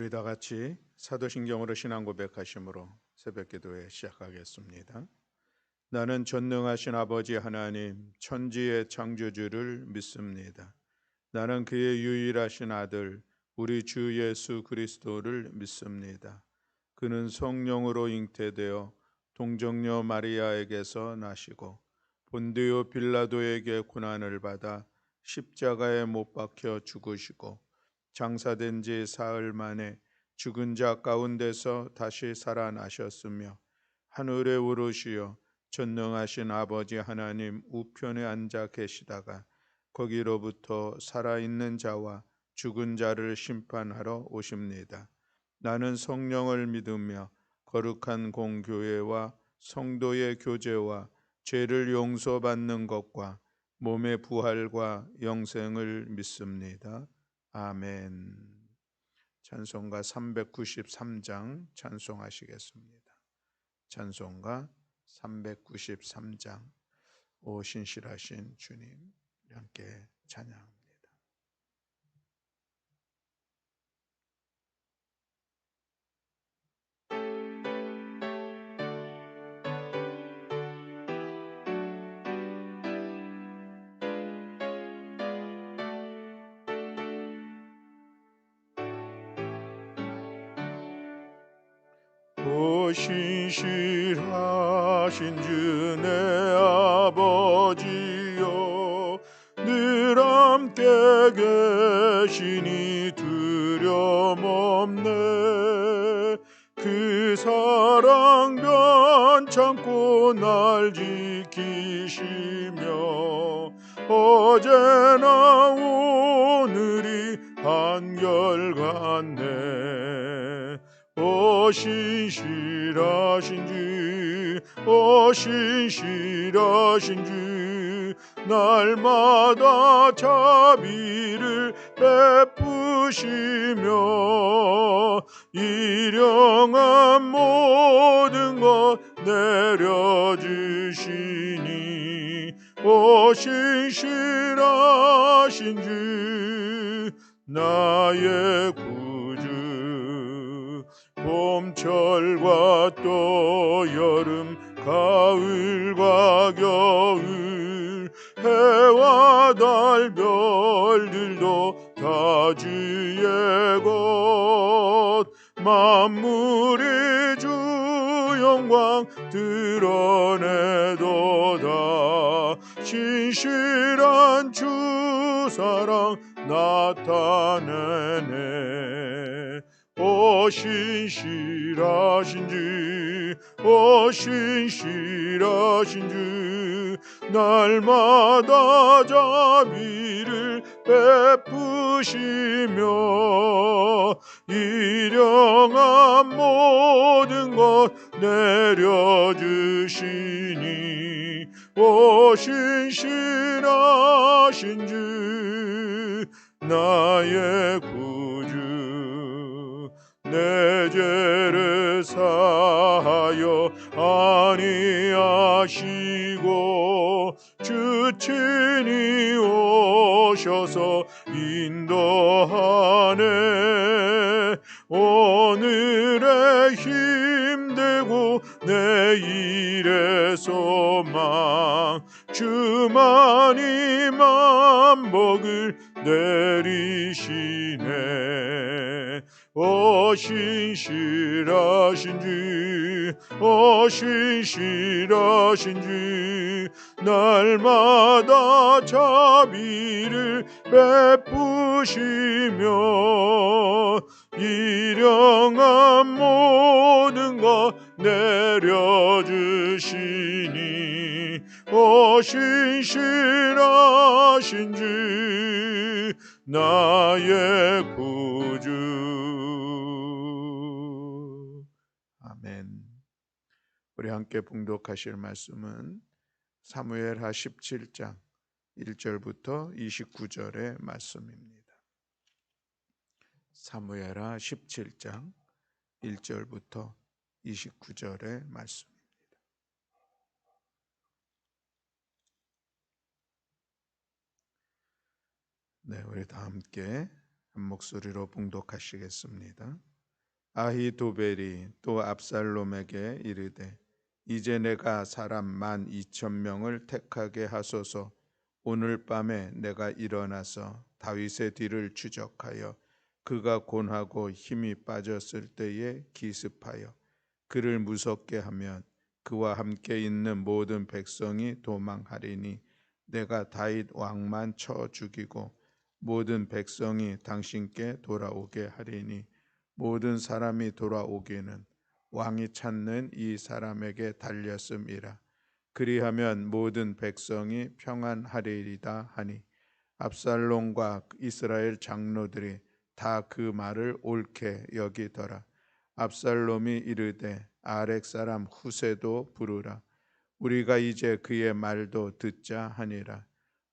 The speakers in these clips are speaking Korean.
우리 다 같이 사도신경으로 신앙 고백하심으로 새벽기도회 시작하겠습니다. 나는 전능하신 아버지 하나님 천지의 창조주를 믿습니다. 나는 그의 유일하신 아들 우리 주 예수 그리스도를 믿습니다. 그는 성령으로 잉태되어 동정녀 마리아에게서 나시고 본디오 빌라도에게 고난을 받아 십자가에 못 박혀 죽으시고 장사된 지 사흘 만에 죽은 자 가운데서 다시 살아나셨으며 하늘에 오르시어 전능하신 아버지 하나님 우편에 앉아 계시다가 거기로부터 살아있는 자와 죽은 자를 심판하러 오십니다. 나는 성령을 믿으며 거룩한 공교회와 성도의 교제와 죄를 용서받는 것과 몸의 부활과 영생을 믿습니다. 아멘. 찬송가 393장 찬송하시겠습니다. 찬송가 393장 오 신실하신 주님 함께 찬양합니다. 오 신실하신 주 내 아버지여 늘 함께 계시니 두려움 없네. 그 사랑 변찮고 날 지키시며 어제나 오늘이 한결같네. 오 신실하신 주, 오 신실하신 주, 날마다 자비를 베푸시며 일용한 모든 것 내려주시니 오 신실하신 주, 나의 구주. 봄철과 또 여름 가을과 겨울 해와 달 별들도 다 주의 것 만물이 주 영광 드러내도다. 신실한 주 사랑 나타내네. 오 신실하신 주, 오 신실하신 주, 날마다 자비를 베푸시며 일용한 모든 것 내려주시니 오 신실하신 주, 나의 구주. 내 죄를 사하여 아니하시고 주 친히 오셔서 인도하네. 오늘의 힘되고 내일의 소망 주만이 만복을 내리시네. 오 신실하신 주, 오 신실하신 주, 날마다 자비를 베푸시며 일용한 모든 것 내려주시니 오 신실하신 주, 나의 구주. 아멘. 우리 함께 봉독하실 말씀은 사무엘하 17장 1절부터 29절의 말씀입니다. 사무엘하 17장 1절부터 29절의 말씀입니다. 네, 우리 다 함께 한 목소리로 봉독하시겠습니다. 아히도벨이 또 압살롬에게 이르되 이제 내가 사람 12,000명을 택하게 하소서. 오늘 밤에 내가 일어나서 다윗의 뒤를 추적하여 그가 곤하고 힘이 빠졌을 때에 기습하여 그를 무섭게 하면 그와 함께 있는 모든 백성이 도망하리니 내가 다윗 왕만 쳐 죽이고 모든 백성이 당신께 돌아오게 하리니 모든 사람이 돌아오기는 왕이 찾는 이 사람에게 달렸음이라. 그리하면 모든 백성이 평안하리이다 하니 압살롬과 이스라엘 장로들이 다 그 말을 옳게 여기더라. 압살롬이 이르되 아렉 사람 후세도 부르라. 우리가 이제 그의 말도 듣자 하니라.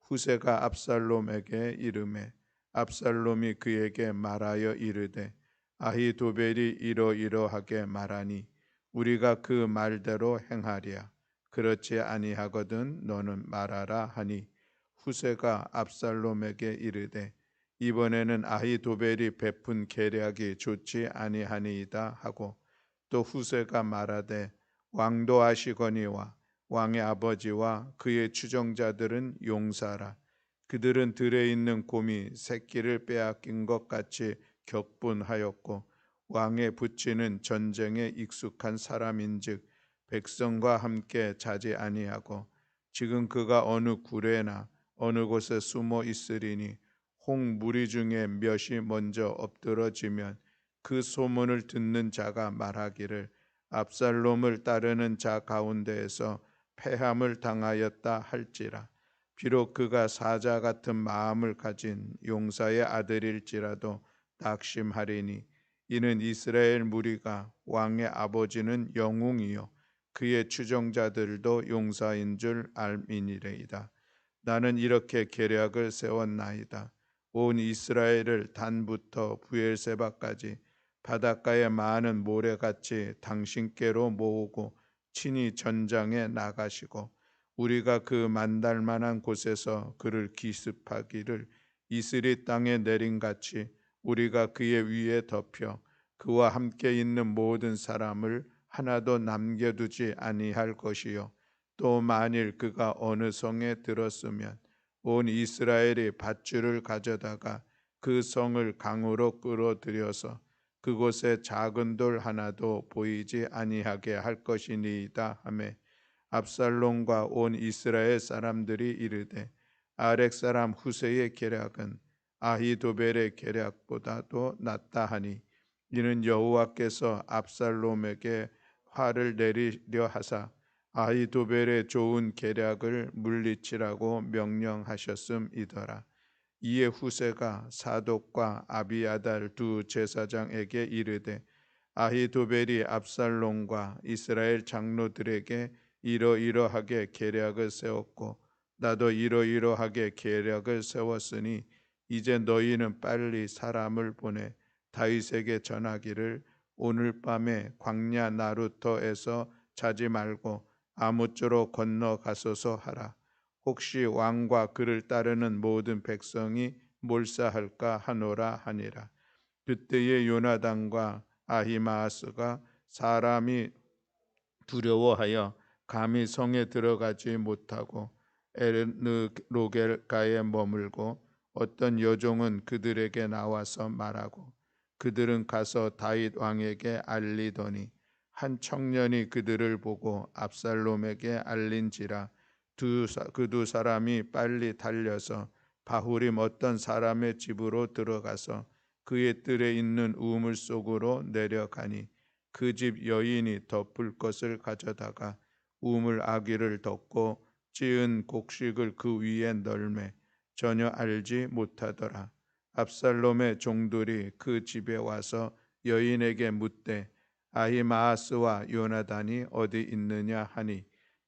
후세가 압살롬에게 이르매 압살롬이 그에게 말하여 이르되 아히도벨이 이러이러하게 말하니 우리가 그 말대로 행하랴. 그렇지 아니하거든 너는 말하라 하니 후세가 압살롬에게 이르되 이번에는 아히도벨이 베푼 계략이 좋지 아니하니이다 하고 또 후세가 말하되 왕도 아시거니와 왕의 아버지와 그의 추종자들은 용사라. 그들은 들에 있는 곰이 새끼를 빼앗긴 것 같이 격분하였고 왕의 부친은 전쟁에 익숙한 사람인즉 백성과 함께 자지 아니하고 지금 그가 어느 굴에나 어느 곳에 숨어 있으리니 홍 무리 중에 몇이 먼저 엎드러지면 그 소문을 듣는 자가 말하기를 압살롬을 따르는 자 가운데에서 패함을 당하였다 할지라. 비록 그가 사자 같은 마음을 가진 용사의 아들일지라도 낙심하리니 이는 이스라엘 무리가 왕의 아버지는 영웅이요 그의 추종자들도 용사인 줄 알미니레이다. 나는 이렇게 계략을 세웠나이다. 온 이스라엘을 단부터 부엘세바까지 바닷가의 많은 모래같이 당신께로 모으고 친히 전장에 나가시고 우리가 그 만달만한 곳에서 그를 기습하기를 이스리 땅에 내린같이 우리가 그의 위에 덮여 그와 함께 있는 모든 사람을 하나도 남겨두지 아니할 것이요 또 만일 그가 어느 성에 들었으면 온 이스라엘이 밧줄을 가져다가 그 성을 강으로 끌어들여서 그곳에 작은 돌 하나도 보이지 아니하게 할 것이니이다 하매 압살롬과 온 이스라엘 사람들이 이르되 아렉 사람 후세의 계략은 아히도벨의 계략보다도 낫다 하니 이는 여호와께서 압살롬에게 화를 내리려 하사 아히도벨의 좋은 계략을 물리치라고 명령하셨음이더라. 이에 후세가 사독과 아비아달 두 제사장에게 이르되 아히도벨이 압살롬과 이스라엘 장로들에게 이러이러하게 계략을 세웠고 나도 이러이러하게 계략을 세웠으니 이제 너희는 빨리 사람을 보내 다윗에게 전하기를 오늘 밤에 광야 나루터에서 자지 말고 아무쪼록 건너가소서 하라. 혹시 왕과 그를 따르는 모든 백성이 몰사할까 하노라 하니라. 그때에 요나단과 아히마아스가 사람이 두려워하여 감히 성에 들어가지 못하고 에르르로겔가에 머물고 어떤 여종은 그들에게 나와서 말하고 그들은 가서 다윗 왕에게 알리더니 한 청년이 그들을 보고 압살롬에게 알린지라 그 두 사람이 빨리 달려서 바후림 어떤 사람의 집으로 들어가서 그의 뜰에 있는 우물 속으로 내려가니 그 집 여인이 덮을 것을 가져다가 우물 아귀를 덮고 찌은 곡식을 그 위에 널매 전혀 알지 못하더라. 압살롬의 종들이 그 집에 와서 여인에게 묻되 아히마아스와 요나단이 어디 있느냐 하니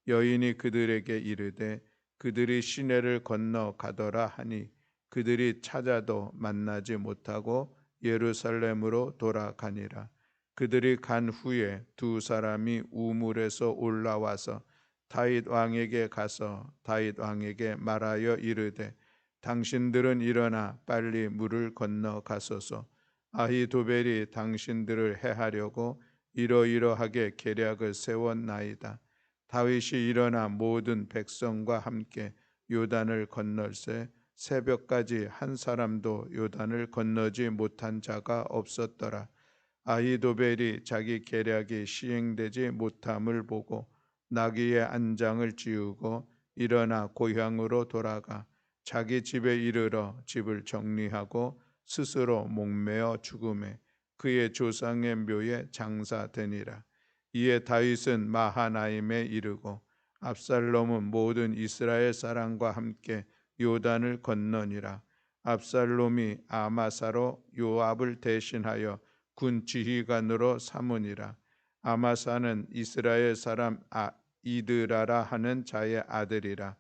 여인이 그들에게 이르되 그들이 시내를 건너 가더라 하니 그들이 찾아도 만나지 못하고 예루살렘으로 돌아가니라. 그들이 간 후에 두 사람이 우물에서 올라와서 다윗 왕에게 가서 다윗 왕에게 말하여 이르되 당신들은 일어나 빨리 물을 건너 가소서. 아히도벨이 당신들을 해하려고 이러이러하게 계략을 세웠나이다. 다윗이 일어나 모든 백성과 함께 요단을 건널세 새벽까지 한 사람도 요단을 건너지 못한 자가 없었더라. 아히도벨이 자기 계략이 시행되지 못함을 보고 나귀의 안장을 지우고 일어나 고향으로 돌아가 자기 집에 이르러 집을 정리하고 스스로 목매어 죽음에 그의 조상의 묘에 장사되니라. 이에 다윗은 마하나임에 이르고 압살롬은 모든 이스라엘 사람과 함께 요단을 건너니라. 압살롬이 아마사로 요압을 대신하여 군 지휘관으로 삼으니라. 아마사는 이스라엘 사람 이드라라 하는 자의 아들이라.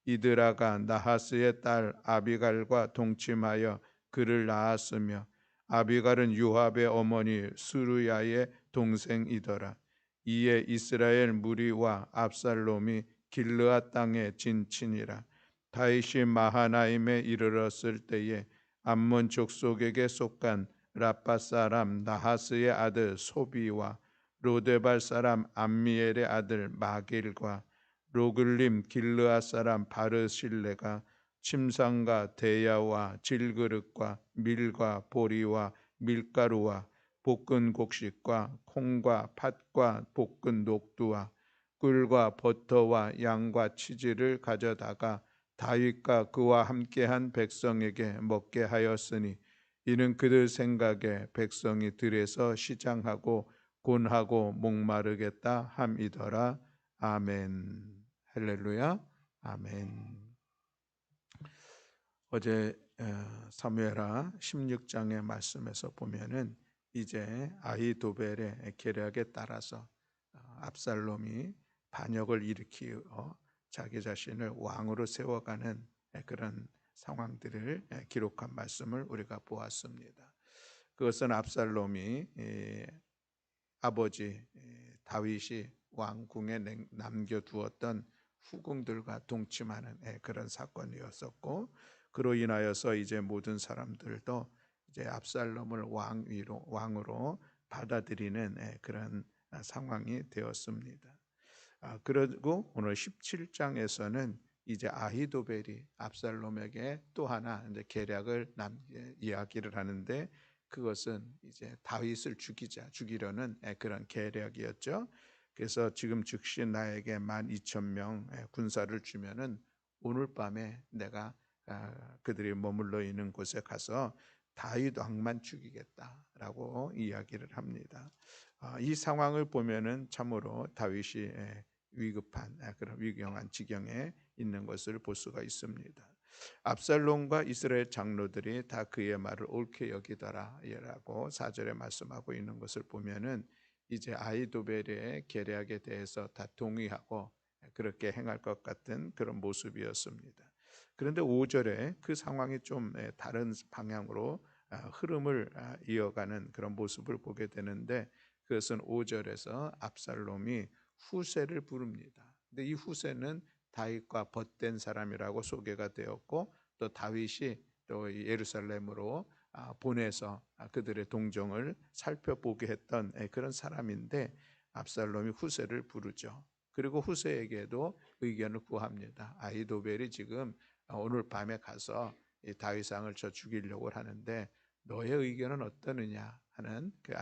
이드라가 나하스의 딸 아비갈과 동침하여 그를 낳았으며 아비갈은 요압의 어머니 수르야의 동생이더라. 이에 이스라엘 무리와 압살롬이 길르앗 땅에 진친이라. 다윗이 마하나임에 이르렀을 때에 암몬 족속에게 속한 라빠 사람 나하스의 아들 소비와 로데발 사람 암미엘의 아들 마길과 로글림 길르앗 사람 바르실레가 침상과 대야와 질그릇과 밀과 보리와 밀가루와 볶은 곡식과 콩과 팥과 볶은 녹두와 꿀과 버터와 양과 치즈를 가져다가 다윗과 그와 함께한 백성에게 먹게 하였으니 이는 그들 생각에 백성이 들에서 시장하고 곤하고 목마르겠다 함이더라. 아멘. 할렐루야. 아멘. 어제 사무엘하 16장의 말씀에서 보면은 이제 아히도벨의 계략에 따라서 압살롬이 반역을 일으키어 자기 자신을 왕으로 세워가는 그런 상황들을 기록한 말씀을 우리가 보았습니다. 그것은 압살롬이 아버지 다윗이 왕궁에 남겨두었던 후궁들과 동침하는 그런 사건이었었고, 그로 인하여서 이제 모든 사람들도 이제 압살롬을 왕으로 받아들이는 그런 상황이 되었습니다. 그리고 오늘 17장에서는 이제 아히도벨이 압살롬에게 또 하나 이제 계략을 이야기를 하는데, 그것은 이제 다윗을 죽이려는 그런 계략이었죠. 그래서 지금 즉시 나에게 12,000명 군사를 주면은 오늘 밤에 내가 그들이 머물러 있는 곳에 가서 다윗 왕만 죽이겠다라고 이야기를 합니다. 이 상황을 보면은 참으로 다윗이 위급한 그런 위경한 지경에 있는 것을 볼 수가 있습니다. 압살롬과 이스라엘 장로들이 다 그의 말을 옳게 여기더라라고 4절에 말씀하고 있는 것을 보면은 이제 아히도벨의 계략에 대해서 다 동의하고 그렇게 행할 것 같은 그런 모습이었습니다. 그런데 5절에 그 상황이 좀 다른 방향으로 흐름을 이어가는 그런 모습을 보게 되는데, 그것은 5절에서 압살롬이 후세를 부릅니다. 근데 이 후세는 다윗과 벗된 사람이라고 소개가 되었고, 또 다윗이 또 예루살렘으로 보내서 그들의 동정을 살펴보게 했던 그런 사람인데, 압살롬이 후세를 부르죠. 그리고 후세에게도 의견을 구합니다. 아히도벨이 지금 오늘 밤에 가서 다윗 왕을 저 죽이려고 하는데 너의 의견은 어떠느냐 하는 그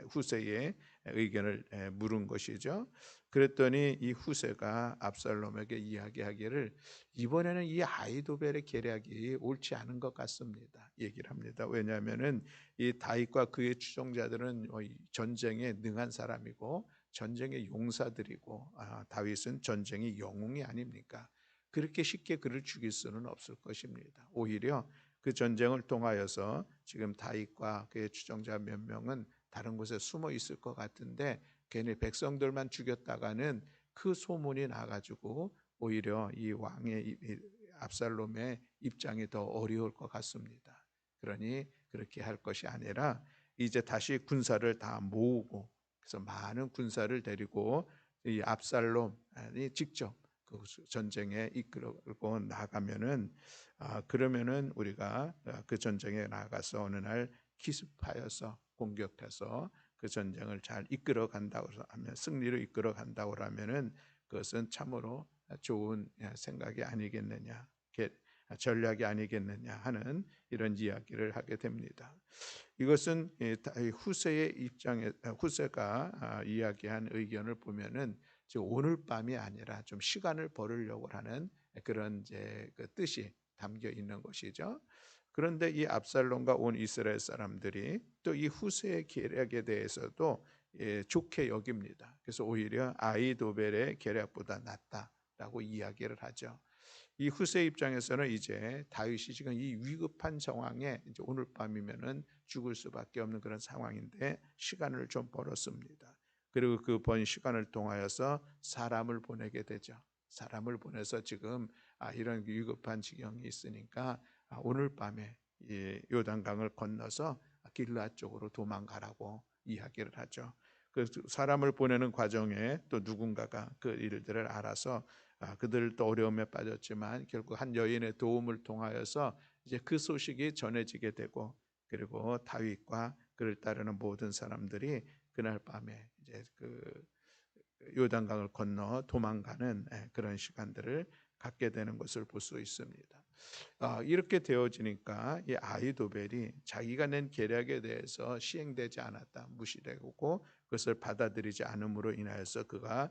후세의 의견을 물은 것이죠. 그랬더니 이 후세가 압살롬에게 이야기하기를 이번에는 이 아히도벨의 계략이 옳지 않은 것 같습니다. 얘기를 합니다. 왜냐하면은 이 다윗과 그의 추종자들은 전쟁에 능한 사람이고 전쟁의 용사들이고 다윗은 전쟁의 영웅이 아닙니까? 그렇게 쉽게 그를 죽일 수는 없을 것입니다. 오히려 그 전쟁을 통하여서 지금 다윗과 그의 추종자 몇 명은 다른 곳에 숨어 있을 것 같은데 괜히 백성들만 죽였다가는 그 소문이 나가지고 오히려 이 왕의 압살롬의 입장이 더 어려울 것 같습니다. 그러니 그렇게 할 것이 아니라 이제 다시 군사를 다 모으고, 그래서 많은 군사를 데리고 이 압살롬이 직접 그 전쟁에 이끌고 나가면은 그러면은 우리가 그 전쟁에 나가서 어느 날 기습하여서 공격해서 그 전쟁을 잘 이끌어 간다고 하면, 승리로 이끌어 간다고 하면은 그것은 참으로 좋은 생각이 아니겠느냐, 전략이 아니겠느냐 하는 이런 이야기를 하게 됩니다. 이것은 후세의 입장에, 후세가 이야기한 의견을 보면은 오늘 밤이 아니라 좀 시간을 벌으려고 하는 그런 이제 그 뜻이 담겨 있는 것이죠. 그런데 이 압살롬과 온 이스라엘 사람들이 또 이 후세의 계략에 대해서도 좋게 여깁니다. 그래서 오히려 아히도벨의 계략보다 낫다라고 이야기를 하죠. 이 후세 입장에서는 이제 다윗이 지금 이 위급한 상황에 이제 오늘 밤이면은 죽을 수밖에 없는 그런 상황인데 시간을 좀 벌었습니다. 그리고 그 번 시간을 통하여서 사람을 보내게 되죠. 사람을 보내서 지금 이런 위급한 지경이 있으니까 오늘 밤에 이 요단강을 건너서 길르앗 쪽으로 도망가라고 이야기를 하죠. 그 사람을 보내는 과정에 또 누군가가 그 일들을 알아서 그들도 어려움에 빠졌지만 결국 한 여인의 도움을 통하여서 이제 그 소식이 전해지게 되고, 그리고 다윗과 그를 따르는 모든 사람들이 그날 밤에 이제 그 요단강을 건너 도망가는 그런 시간들을 갖게 되는 것을 볼 수 있습니다. 이렇게 되어지니까 이 아히도벨이 자기가 낸 계략에 대해서 시행되지 않았다, 무시되고 그것을 받아들이지 않음으로 인하여서 그가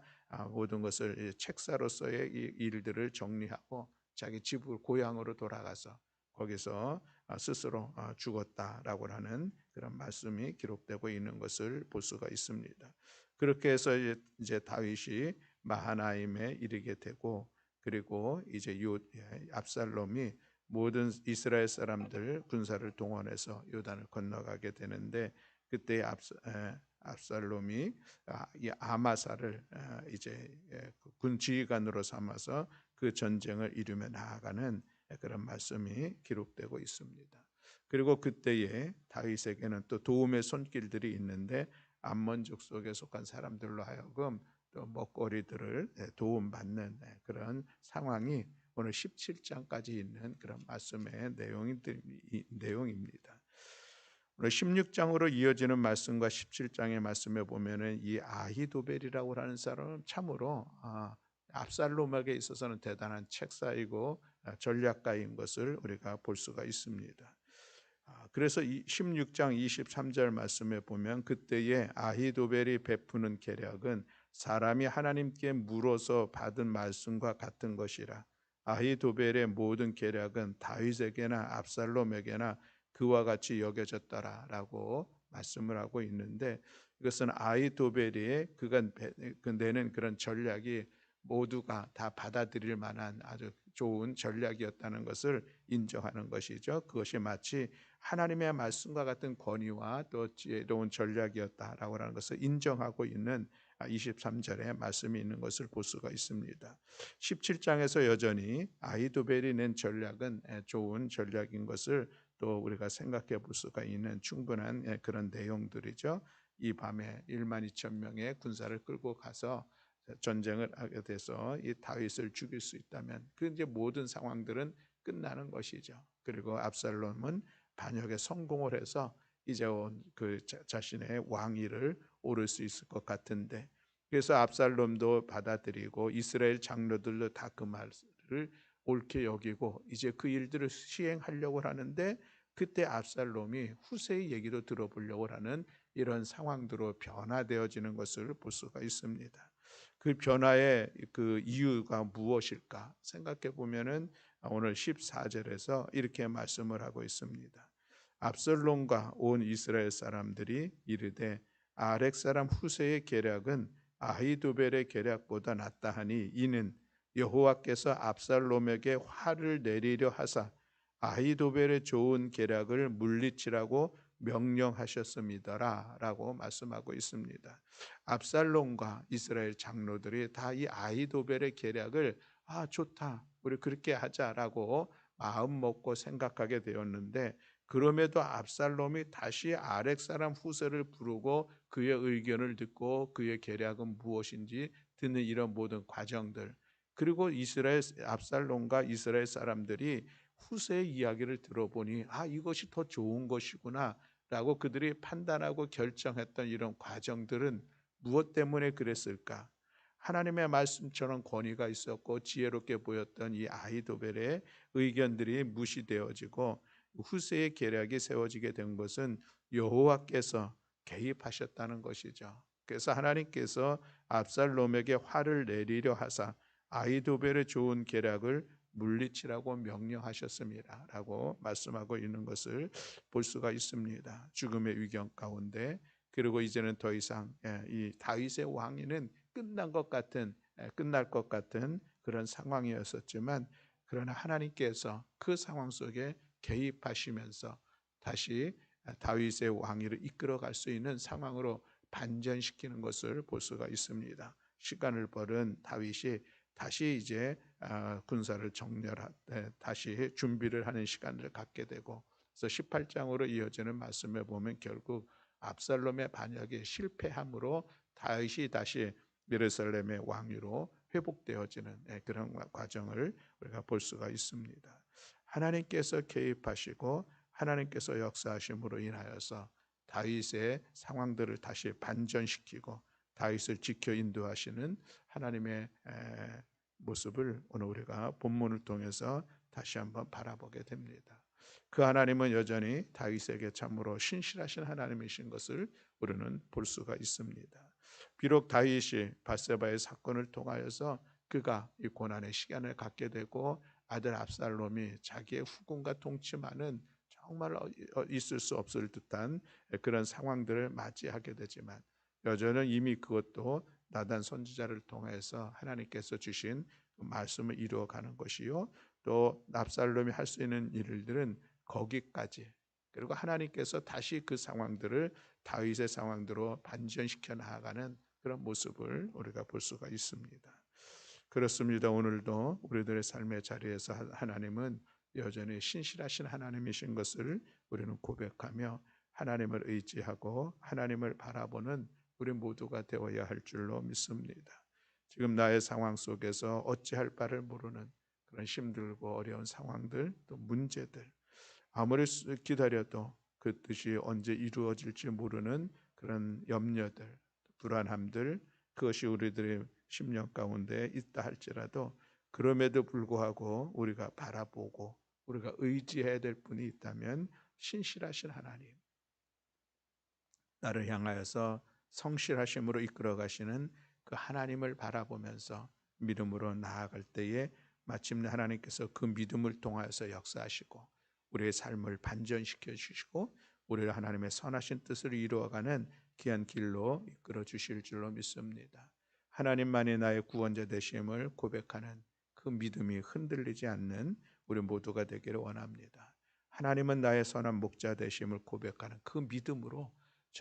모든 것을 책사로서의 이 일들을 정리하고 자기 집을 고향으로 돌아가서 거기서 스스로 죽었다라고 하는 그런 말씀이 기록되고 있는 것을 볼 수가 있습니다. 그렇게 해서 이제 다윗이 마하나임에 이르게 되고, 그리고 이제 압살롬이 모든 이스라엘 사람들 군사를 동원해서 요단을 건너가게 되는데, 그때 압살롬이 이 아마사를 이제 군 지휘관으로 삼아서 그 전쟁을 이루며 나아가는 그런 말씀이 기록되고 있습니다. 그리고 그때에 다윗에게는 또 도움의 손길들이 있는데 암몬족 속에 속한 사람들로 하여금 또 먹거리들을 도움받는 그런 상황이 오늘 17장까지 있는 그런 말씀의 내용입니다. 오늘 16장으로 이어지는 말씀과 17장의 말씀에 보면은 이 아히도벨이라고 하는 사람은 참으로 압살롬에게 있어서는 대단한 책사이고 전략가인 것을 우리가 볼 수가 있습니다. 그래서 16장 23절 말씀에 보면 그때에 아히도벨이 베푸는 계략은 사람이 하나님께 물어서 받은 말씀과 같은 것이라. 아히도벨의 모든 계략은 다윗에게나 압살롬에게나 그와 같이 여겨졌더라라고 말씀을 하고 있는데, 이것은 아히도벨이 그가 내는 그런 전략이 모두가 다 받아들일 만한 아주 좋은 전략이었다는 것을 인정하는 것이죠. 그것이 마치 하나님의 말씀과 같은 권위와 또 지혜로운 전략이었다라고 하는 것을 인정하고 있는 23절에 말씀이 있는 것을 볼 수가 있습니다. 17장에서 여전히 아히도벨이 낸 전략은 좋은 전략인 것을 또 우리가 생각해 볼 수가 있는 충분한 그런 내용들이죠. 이 밤에 1만 2천 명의 군사를 끌고 가서 전쟁을 하게 돼서 이 다윗을 죽일 수 있다면 그 이제 모든 상황들은 끝나는 것이죠. 그리고 압살롬은 반역에 성공을 해서 이제 그 자신의 왕위를 오를 수 있을 것 같은데, 그래서 압살롬도 받아들이고 이스라엘 장로들도 다 그 말을 옳게 여기고 이제 그 일들을 시행하려고 하는데, 그때 압살롬이 후세의 얘기도 들어보려고 하는 이런 상황들로 변화되어지는 것을 볼 수가 있습니다. 그 변화의 그 이유가 무엇일까 생각해 보면은 오늘 14절에서 이렇게 말씀을 하고 있습니다. 압살롬과 온 이스라엘 사람들이 이르되 아렉 사람 후세의 계략은 아히도벨의 계략보다 낫다 하니 이는 여호와께서 압살롬에게 화를 내리려 하사 아히도벨의 좋은 계략을 물리치라고 명령하셨습니다라 라고 말씀하고 있습니다. 압살롬과 이스라엘 장로들이 다 이 아히도벨의 계략을 좋다, 우리 그렇게 하자라고 마음 먹고 생각하게 되었는데, 그럼에도 압살롬이 다시 아렉 사람 후세를 부르고 그의 의견을 듣고 그의 계략은 무엇인지 듣는 이런 모든 과정들, 그리고 이스라엘 압살롬과 이스라엘 사람들이 후세의 이야기를 들어보니 이것이 더 좋은 것이구나 라고 그들이 판단하고 결정했던 이런 과정들은 무엇 때문에 그랬을까? 하나님의 말씀처럼 권위가 있었고 지혜롭게 보였던 이 아히도벨의 의견들이 무시되어지고 후세의 계략이 세워지게 된 것은 여호와께서 개입하셨다는 것이죠. 그래서 하나님께서 압살롬에게 화를 내리려 하사 아히도벨의 좋은 계략을 물리치라고 명령하셨습니다. 라고 말씀하고 있는 것을 볼 수가 있습니다. 죽음의 위경 가운데, 그리고 이제는 더 이상 이 다윗의 왕위는 끝날 것 같은 그런 상황이었었지만, 그러나 하나님께서 그 상황 속에 개입하시면서 다시 다윗의 왕위를 이끌어갈 수 있는 상황으로 반전시키는 것을 볼 수가 있습니다. 시간을 벌은 다윗이 다시 이제 군사를 다시 준비를 하는 시간을 갖게 되고, 그래서 18장으로 이어지는 말씀에 보면 결국 압살롬의 반역이 실패함으로 다윗이 다시 예루살렘의 왕위로 회복되어지는 그런 과정을 우리가 볼 수가 있습니다. 하나님께서 개입하시고 하나님께서 역사하심으로 인하여서 다윗의 상황들을 다시 반전시키고 다윗을 지켜 인도하시는 하나님의 모습을 오늘 우리가 본문을 통해서 다시 한번 바라보게 됩니다. 그 하나님은 여전히 다윗에게 참으로 신실하신 하나님이신 것을 우리는 볼 수가 있습니다. 비록 다윗이 밧세바의 사건을 통하여서 그가 이 고난의 시간을 갖게 되고 아들 압살롬이 자기의 후궁과 동침하는 정말 있을 수 없을 듯한 그런 상황들을 맞이하게 되지만, 여전히 이미 그것도 나단 선지자를 통해서 하나님께서 주신 말씀을 이루어가는 것이요, 또 압살롬이 할 수 있는 일들은 거기까지, 그리고 하나님께서 다시 그 상황들을 다윗의 상황대로 반전시켜 나아가는 그런 모습을 우리가 볼 수가 있습니다. 그렇습니다. 오늘도 우리들의 삶의 자리에서 하나님은 여전히 신실하신 하나님이신 것을 우리는 고백하며 하나님을 의지하고 하나님을 바라보는 우리 모두가 되어야 할 줄로 믿습니다. 지금 나의 상황 속에서 어찌할 바를 모르는 그런 힘들고 어려운 상황들, 또 문제들, 아무리 기다려도 그 뜻이 언제 이루어질지 모르는 그런 염려들, 불안함들, 그것이 우리들의 심령 가운데 있다 할지라도, 그럼에도 불구하고 우리가 바라보고 우리가 의지해야 될 분이 있다면 신실하신 하나님, 나를 향하여서 성실하심으로 이끌어 가시는 그 하나님을 바라보면서 믿음으로 나아갈 때에 마침내 하나님께서 그 믿음을 통하여서 역사하시고 우리의 삶을 반전시켜 주시고 우리를 하나님의 선하신 뜻을 이루어가는 귀한 길로 이끌어 주실 줄로 믿습니다. 하나님만이 나의 구원자 되심을 고백하는 그 믿음이 흔들리지 않는 우리 모두가 되기를 원합니다. 하나님은 나의 선한 목자 되심을 고백하는 그 믿음으로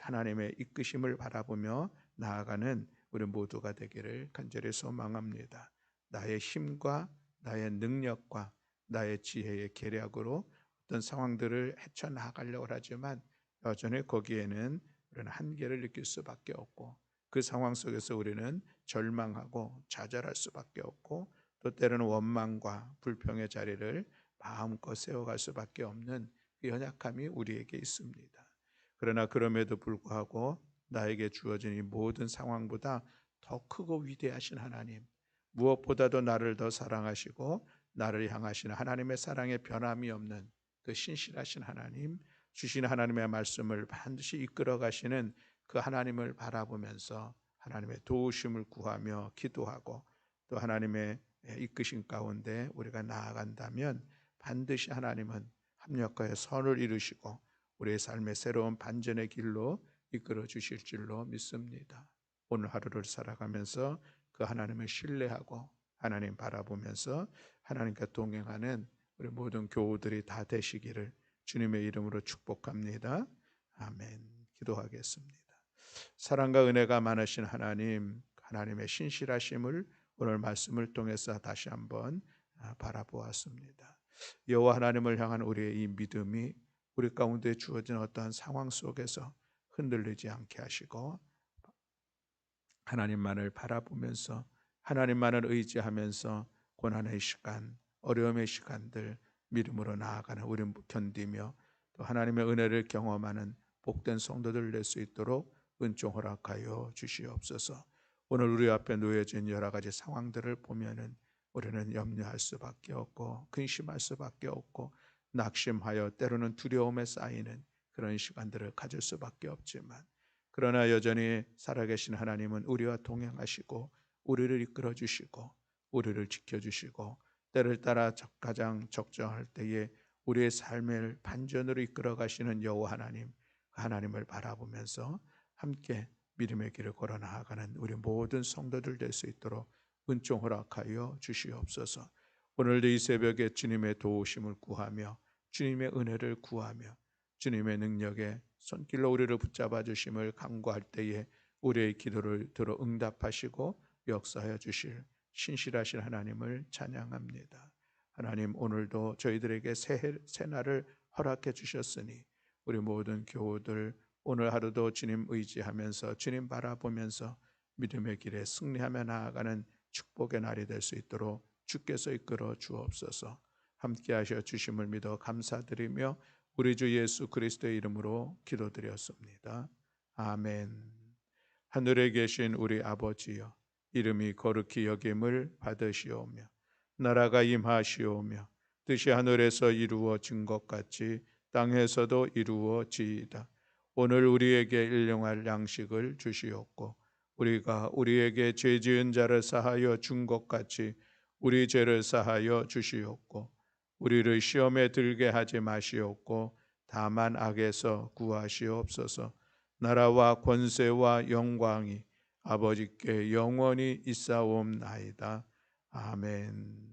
하나님의 이끄심을 바라보며 나아가는 우리 모두가 되기를 간절히 소망합니다. 나의 힘과 나의 능력과 나의 지혜의 계략으로 어떤 상황들을 헤쳐나가려고 하지만 여전히 거기에는 우리는 한계를 느낄 수밖에 없고, 그 상황 속에서 우리는 절망하고 좌절할 수밖에 없고, 또 때로는 원망과 불평의 자리를 마음껏 세워갈 수밖에 없는 그 연약함이 우리에게 있습니다. 그러나 그럼에도 불구하고 나에게 주어진 이 모든 상황보다 더 크고 위대하신 하나님, 무엇보다도 나를 더 사랑하시고 나를 향하시는 하나님의 사랑에 변함이 없는 그 신실하신 하나님, 주신 하나님의 말씀을 반드시 이끌어 가시는 그 하나님을 바라보면서 하나님의 도우심을 구하며 기도하고 또 하나님의 이끄신 가운데 우리가 나아간다면 반드시 하나님은 합력하여 선을 이루시고 우리의 삶의 새로운 반전의 길로 이끌어 주실 줄로 믿습니다. 오늘 하루를 살아가면서 그 하나님을 신뢰하고 하나님 바라보면서 하나님과 동행하는 우리 모든 교우들이 다 되시기를 주님의 이름으로 축복합니다. 아멘. 기도하겠습니다. 사랑과 은혜가 많으신 하나님, 하나님의 신실하심을 오늘 말씀을 통해서 다시 한번 바라보았습니다. 여호와 하나님을 향한 우리의 이 믿음이 우리 가운데 주어진 어떠한 상황 속에서 흔들리지 않게 하시고 하나님만을 바라보면서 하나님만을 의지하면서 고난의 시간, 어려움의 시간들 믿음으로 나아가는 우리 견디며 또 하나님의 은혜를 경험하는 복된 성도들 될 수 있도록 은총 허락하여 주시옵소서. 오늘 우리 앞에 놓여진 여러 가지 상황들을 보면은 우리는 염려할 수밖에 없고 근심할 수밖에 없고 낙심하여 때로는 두려움에 쌓이는 그런 시간들을 가질 수밖에 없지만, 그러나 여전히 살아계신 하나님은 우리와 동행하시고 우리를 이끌어 주시고 우리를 지켜주시고 때를 따라 가장 적정할 때에 우리의 삶을 반전으로 이끌어 가시는 여호와 하나님, 하나님을 바라보면서 함께 믿음의 길을 걸어 나아가는 우리 모든 성도들 될 수 있도록 은총 허락하여 주시옵소서. 오늘도 이 새벽에 주님의 도우심을 구하며 주님의 은혜를 구하며 주님의 능력에 손길로 우리를 붙잡아 주심을 간구할 때에 우리의 기도를 들어 응답하시고 역사하여 주실 신실하신 하나님을 찬양합니다. 하나님, 오늘도 저희들에게 새 날을 허락해 주셨으니 우리 모든 교우들 오늘 하루도 주님 의지하면서 주님 바라보면서 믿음의 길에 승리하며 나아가는 축복의 날이 될 수 있도록 주께서 이끌어 주옵소서. 함께 하셔 주심을 믿어 감사드리며 우리 주 예수 그리스도의 이름으로 기도드렸습니다. 아멘. 하늘에 계신 우리 아버지여, 이름이 거룩히 여김을 받으시오며 나라가 임하시오며 뜻이 하늘에서 이루어진 것 같이 땅에서도 이루어지이다. 오늘 우리에게 일용할 양식을 주시옵고 우리가 우리에게 죄 지은 자를 사하여 준 것 같이 우리 죄를 사하여 주시옵고 우리를 시험에 들게 하지 마시옵고 다만 악에서 구하시옵소서. 나라와 권세와 영광이 아버지께 영원히 있사옵나이다. 아멘.